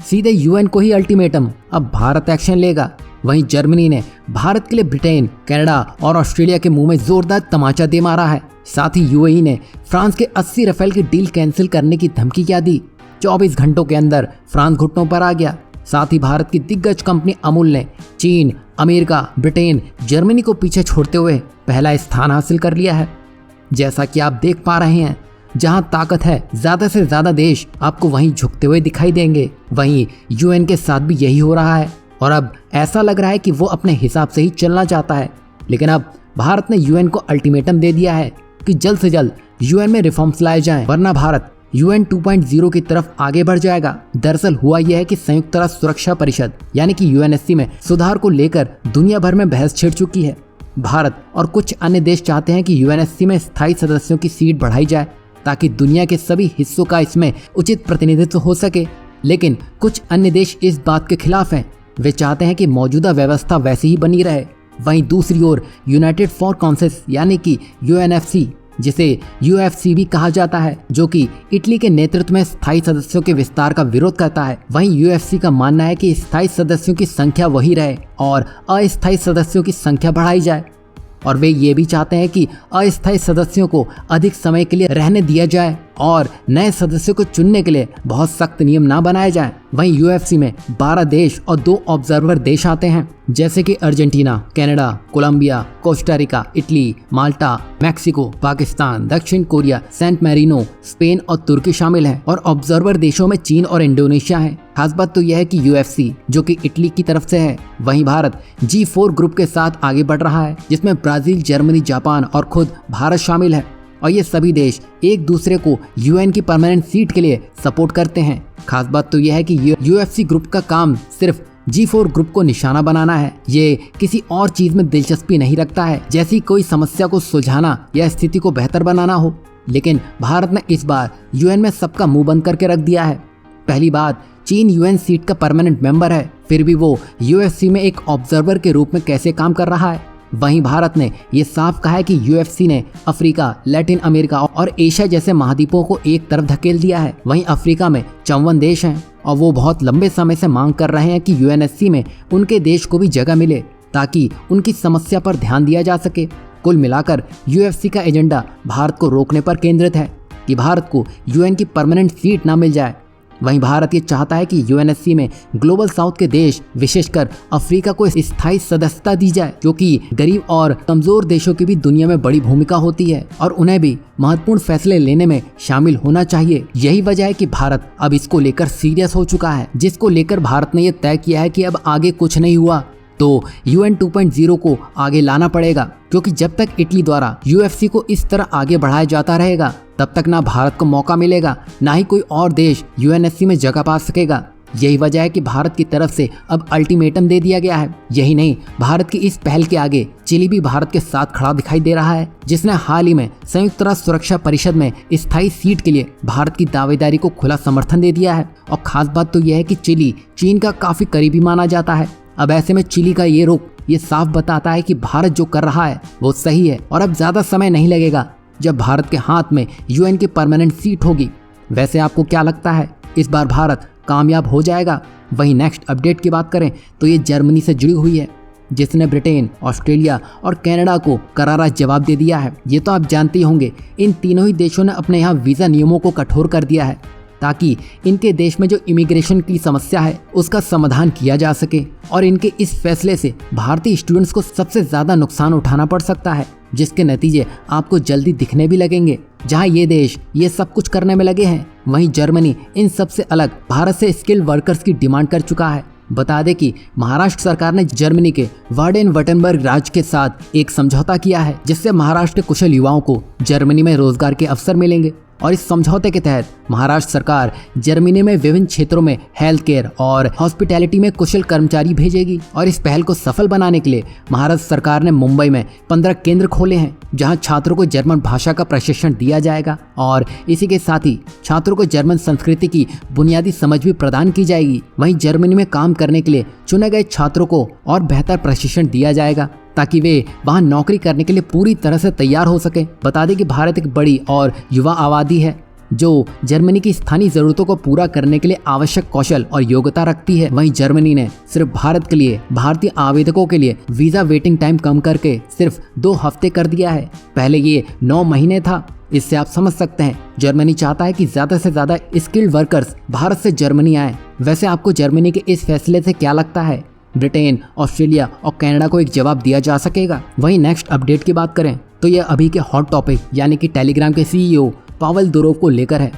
सीधे यूएन को ही अल्टीमेटम, अब भारत एक्शन लेगा। वहीं जर्मनी ने भारत के लिए ब्रिटेन, कनाडा और ऑस्ट्रेलिया के मुंह में जोरदार तमाचा दे मारा है। साथ ही यूएई ने फ्रांस के 80 राफेल की डील कैंसिल करने की धमकी क्या दी। 24 घंटों के अंदर फ्रांस घुटनों पर आ गया। साथ ही भारत की दिग्गज कंपनी अमूल ने चीन, अमेरिका, ब्रिटेन, जर्मनी को पीछे छोड़ते हुए पहला स्थान हासिल कर लिया है। जैसा कि आप देख पा रहे हैं, जहां ताकत है ज्यादा से ज्यादा देश आपको वहीं झुकते हुए दिखाई देंगे। वहीं यूएन के साथ भी यही हो रहा है और अब ऐसा लग रहा है कि वो अपने हिसाब से ही चलना चाहता है। लेकिन अब भारत ने यूएन को अल्टीमेटम दे दिया है कि जल्द से जल्द यूएन में रिफॉर्म्स लाए जाएं, वरना भारत यूएन 2.0 की तरफ आगे बढ़ जाएगा। दरअसल हुआ यह है कि संयुक्त राष्ट्र सुरक्षा परिषद यानी कि यूएनएससी में सुधार को लेकर दुनिया भर में बहस छिड़ चुकी है। भारत और कुछ अन्य देश चाहते हैं कि यूएनएससी में स्थायी सदस्यों की सीट बढ़ाई जाए ताकि दुनिया के सभी हिस्सों का इसमें उचित प्रतिनिधित्व हो सके। लेकिन कुछ अन्य देश इस बात के खिलाफ हैं। वे चाहते हैं कि मौजूदा व्यवस्था वैसी ही बनी रहे। वहीं दूसरी ओर यूनाइटेड फॉर कॉन्सेस यानी कि यूएनएफसी, जिसे यूएफसी भी कहा जाता है, जो कि इटली के नेतृत्व में स्थायी सदस्यों के विस्तार का विरोध करता है। वहीं यूएफसी का मानना है कि स्थायी सदस्यों की संख्या वही रहे और अस्थायी सदस्यों की संख्या बढ़ाई जाए। और वे ये भी चाहते हैं कि अस्थायी सदस्यों को अधिक समय के लिए रहने दिया जाए और नए सदस्यों को चुनने के लिए बहुत सख्त नियम ना बनाए जाएं। वहीं यूएफसी में 12 देश और 2 ऑब्जर्वर देश आते हैं, जैसे कि Argentina, Canada, Colombia, Costa Rica, Italy, Malta, Mexico, Pakistan, दक्षिण कोरिया, सेंट मैरिनो, स्पेन और तुर्की शामिल हैं। और ऑब्जर्वर देशों में चीन और इंडोनेशिया है। खास बात तो यह है कि यूएफसी, जो कि इटली की तरफ से है, वहीं भारत G4 ग्रुप के साथ आगे बढ़ रहा है, जिसमें ब्राजील, जर्मनी, जापान और खुद भारत शामिल है। और ये सभी देश एक दूसरे को यूएन की परमानेंट सीट के लिए सपोर्ट करते हैं। खास बात तो यह है कि यूएफसी ग्रुप का काम सिर्फ G4 ग्रुप को निशाना बनाना है। ये किसी और चीज में दिलचस्पी नहीं रखता है, जैसी कोई समस्या को सुलझाना या स्थिति को बेहतर बनाना हो। लेकिन भारत ने इस बार यूएन में सबका मुंह बंद करके रख दिया है। पहली बात, चीन यूएन सीट का परमानेंट मेंबर है, फिर भी वो यूएफसी में एक ऑब्जर्वर के रूप में कैसे काम कर रहा है। वहीं भारत ने ये साफ कहा है कि यूएफसी ने अफ्रीका, लैटिन अमेरिका और एशिया जैसे महाद्वीपों को एक तरफ धकेल दिया है। वहीं अफ्रीका में 54 देश हैं और वो बहुत लंबे समय से मांग कर रहे हैं कि यूएनएससी में उनके देश को भी जगह मिले ताकि उनकी समस्या पर ध्यान दिया जा सके। कुल मिलाकर यूएफसी का एजेंडा भारत को रोकने पर केंद्रित है कि भारत को यूएन की परमानेंट सीट ना मिल जाए। वहीं भारत ये चाहता है कि यूएनएससी में ग्लोबल साउथ के देश, विशेषकर अफ्रीका को स्थायी सदस्यता दी जाए, क्योंकि गरीब और कमजोर देशों की भी दुनिया में बड़ी भूमिका होती है और उन्हें भी महत्वपूर्ण फैसले लेने में शामिल होना चाहिए। यही वजह है कि भारत अब इसको लेकर सीरियस हो चुका है, जिसको लेकर भारत ने यह तय किया है कि अब आगे कुछ नहीं हुआ तो यूएन 2.0 को आगे लाना पड़ेगा, क्योंकि जब तक इटली द्वारा यूएफसी को इस तरह आगे बढ़ाया जाता रहेगा तब तक ना भारत को मौका मिलेगा, ना ही कोई और देश यूएनएससी में जगह पा सकेगा। यही वजह है कि भारत की तरफ से अब अल्टीमेटम दे दिया गया है। यही नहीं, भारत की इस पहल के आगे चिली भी भारत के साथ खड़ा दिखाई दे रहा है, जिसने हाल ही में संयुक्त राष्ट्र सुरक्षा परिषद में स्थायी सीट के लिए भारत की दावेदारी को खुला समर्थन दे दिया है। और खास बात तो यह है कि चिली चीन का काफी करीबी माना जाता है। अब ऐसे में चिली का ये रुख ये साफ बताता है कि भारत जो कर रहा है वो सही है और अब ज्यादा समय नहीं लगेगा जब भारत के हाथ में यूएन की परमानेंट सीट होगी। वैसे आपको क्या लगता है, इस बार भारत कामयाब हो जाएगा? वहीं नेक्स्ट अपडेट की बात करें तो ये जर्मनी से जुड़ी हुई है, जिसने ब्रिटेन, ऑस्ट्रेलिया और कनाडा को करारा जवाब दे दिया है। ये तो आप जानते ही होंगे, इन तीनों ही देशों ने अपने यहाँ वीज़ा नियमों को कठोर कर दिया है ताकि इनके देश में जो इमिग्रेशन की समस्या है उसका समाधान किया जा सके। और इनके इस फैसले से भारतीय स्टूडेंट्स को सबसे ज़्यादा नुकसान उठाना पड़ सकता है, जिसके नतीजे आपको जल्दी दिखने भी लगेंगे। जहां ये देश ये सब कुछ करने में लगे हैं, वहीं जर्मनी इन सब से अलग भारत से स्किल्ड वर्कर्स की डिमांड कर चुका है। बता दें कि महाराष्ट्र सरकार ने जर्मनी के वार्डेन वटनबर्ग राज्य के साथ एक समझौता किया है, जिससे महाराष्ट्र के कुशल युवाओं को जर्मनी में रोजगार के अवसर मिलेंगे। और इस समझौते के तहत महाराष्ट्र सरकार जर्मनी में विभिन्न क्षेत्रों में हेल्थ केयर और हॉस्पिटैलिटी में कुशल कर्मचारी भेजेगी। और इस पहल को सफल बनाने के लिए महाराष्ट्र सरकार ने मुंबई में 15 केंद्र खोले हैं, जहां छात्रों को जर्मन भाषा का प्रशिक्षण दिया जाएगा और इसी के साथ ही छात्रों को जर्मन संस्कृति की बुनियादी समझ भी प्रदान की जाएगी। वहीं जर्मनी में काम करने के लिए चुने गए छात्रों को और बेहतर प्रशिक्षण दिया जाएगा ताकि वे वहां नौकरी करने के लिए पूरी तरह से तैयार हो सके। बता दें कि भारत एक बड़ी और युवा आबादी है जो जर्मनी की स्थानीय जरूरतों को पूरा करने के लिए आवश्यक कौशल और योग्यता रखती है। वहीं जर्मनी ने सिर्फ भारत के लिए भारतीय आवेदकों के लिए वीजा वेटिंग टाइम कम करके सिर्फ 2 हफ्ते कर दिया है। पहले ये 9 महीने था। इससे आप समझ सकते हैं जर्मनी चाहता है कि ज्यादा से ज्यादा स्किल्ड वर्कर्स भारत से जर्मनी आए। वैसे आपको जर्मनी के इस फैसले से क्या लगता है? ब्रिटेन, ऑस्ट्रेलिया और कनाडा को एक जवाब दिया जा सकेगा? वहीं नेक्स्ट अपडेट की बात करें तो यह अभी के हॉट टॉपिक यानी कि टेलीग्राम के सीईओ पावेल दुरोव को लेकर है,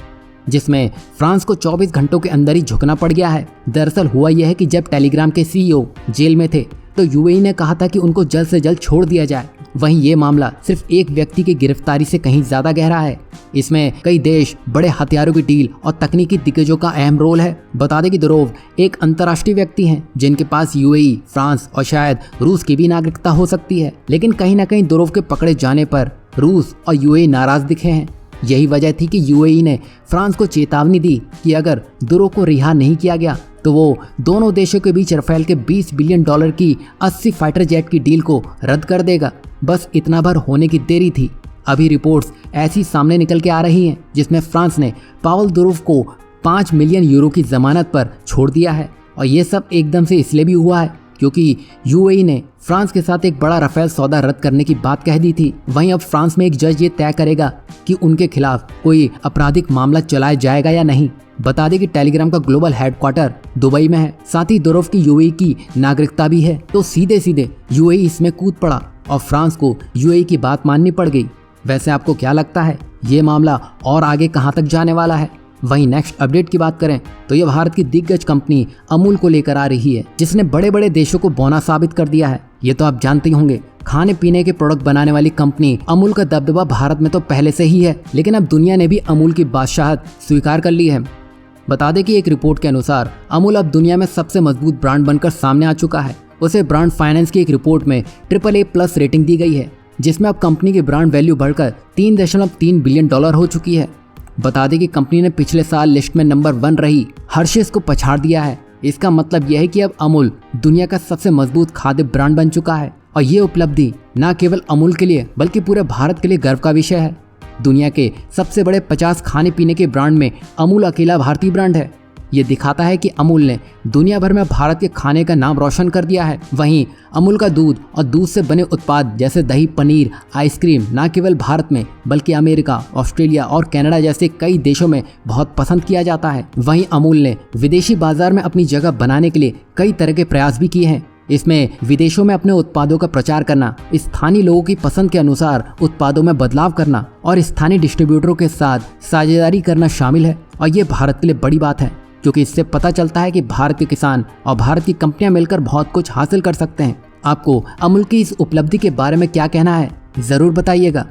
जिसमें फ्रांस को 24 घंटों के अंदर ही झुकना पड़ गया है। दरअसल हुआ यह है कि जब टेलीग्राम के सीईओ जेल में थे तो यूएई ने कहा था कि उनको जल्द से जल्द छोड़ दिया जाए। वहीं ये मामला सिर्फ एक व्यक्ति की गिरफ्तारी से कहीं ज्यादा गहरा है। इसमें कई देश, बड़े हथियारों की डील और तकनीकी दिग्गजों का अहम रोल है। बता दें कि दुरोव एक अंतर्राष्ट्रीय व्यक्ति हैं जिनके पास यूएई, फ्रांस और शायद रूस की भी नागरिकता हो सकती है। लेकिन कहीं ना कहीं दुरोव के पकड़े जाने पर रूस और यूएई नाराज दिखे हैं। यही वजह थी कि यूएई ने फ्रांस को चेतावनी दी कि अगर दुरोव को रिहा नहीं किया गया तो वो दोनों देशों के बीच राफेल के $20 बिलियन की 80 फाइटर जेट की डील को रद्द कर देगा। बस इतना भर होने की देरी थी। अभी रिपोर्ट्स ऐसी सामने निकल के आ रही हैं जिसमें फ्रांस ने पावेल दुरोव को 5 मिलियन यूरो की जमानत पर छोड़ दिया है। और ये सब एकदम से इसलिए भी हुआ है क्योंकि यूएई ने फ्रांस के साथ एक बड़ा राफेल सौदा रद्द करने की बात कह दी थी। वहीं अब फ्रांस में एक जज ये तय करेगा कि उनके खिलाफ कोई आपराधिक मामला चलाया जाएगा या नहीं। बता दें कि टेलीग्राम का ग्लोबल हेडक्वार्टर दुबई में है, साथ ही दुरोव की यूएई की नागरिकता भी है। तो सीधे सीधे यूएई इसमें कूद पड़ा और फ्रांस को यूएई की बात माननी पड़ गई। वैसे आपको क्या लगता है ये मामला और आगे कहां तक जाने वाला है? वहीं नेक्स्ट अपडेट की बात करें तो ये भारत की दिग्गज कंपनी अमूल को लेकर आ रही है, जिसने बड़े बड़े देशों को बौना साबित कर दिया है। ये तो आप जानते ही होंगे, खाने पीने के प्रोडक्ट बनाने वाली कंपनी अमूल का दबदबा भारत में तो पहले से ही है, लेकिन अब दुनिया ने भी अमूल की बादशाहत स्वीकार कर ली है। बता दें कि एक रिपोर्ट के अनुसार अमूल अब दुनिया में सबसे मजबूत ब्रांड बनकर सामने आ चुका है। उसे ब्रांड फाइनेंस की एक रिपोर्ट में AAA+ रेटिंग दी गई है, जिसमें अब कंपनी की ब्रांड वैल्यू बढ़कर $3.3 बिलियन हो चुकी है। बता दें कि कंपनी ने पिछले साल लिस्ट में नंबर 1 रही हर्शीज को पछाड़ दिया है। इसका मतलब यह है कि अब अमूल दुनिया का सबसे मजबूत खाद्य ब्रांड बन चुका है। और ये उपलब्धि न केवल अमूल के लिए बल्कि पूरे भारत के लिए गर्व का विषय है। दुनिया के सबसे बड़े 50 खाने पीने के ब्रांड में अमूल अकेला भारतीय ब्रांड है। ये दिखाता है कि अमूल ने दुनिया भर में भारत के खाने का नाम रोशन कर दिया है। वहीं अमूल का दूध और दूध से बने उत्पाद जैसे दही, पनीर, आइसक्रीम न केवल भारत में बल्कि अमेरिका, ऑस्ट्रेलिया और कनाडा जैसे कई देशों में बहुत पसंद किया जाता है। वहीं अमूल ने विदेशी बाजार में अपनी जगह बनाने के लिए कई तरह के प्रयास भी किए हैं। इसमें विदेशों में अपने उत्पादों का प्रचार करना, स्थानीय लोगों की पसंद के अनुसार उत्पादों में बदलाव करना और स्थानीय डिस्ट्रीब्यूटरों के साथ साझेदारी करना शामिल है। और ये भारत के लिए बड़ी बात है क्योंकि इससे पता चलता है कि भारत के किसान और भारत की कंपनियां मिलकर बहुत कुछ हासिल कर सकते हैं। आपको अमूल की इस उपलब्धि के बारे में क्या कहना है, जरूर बताइएगा।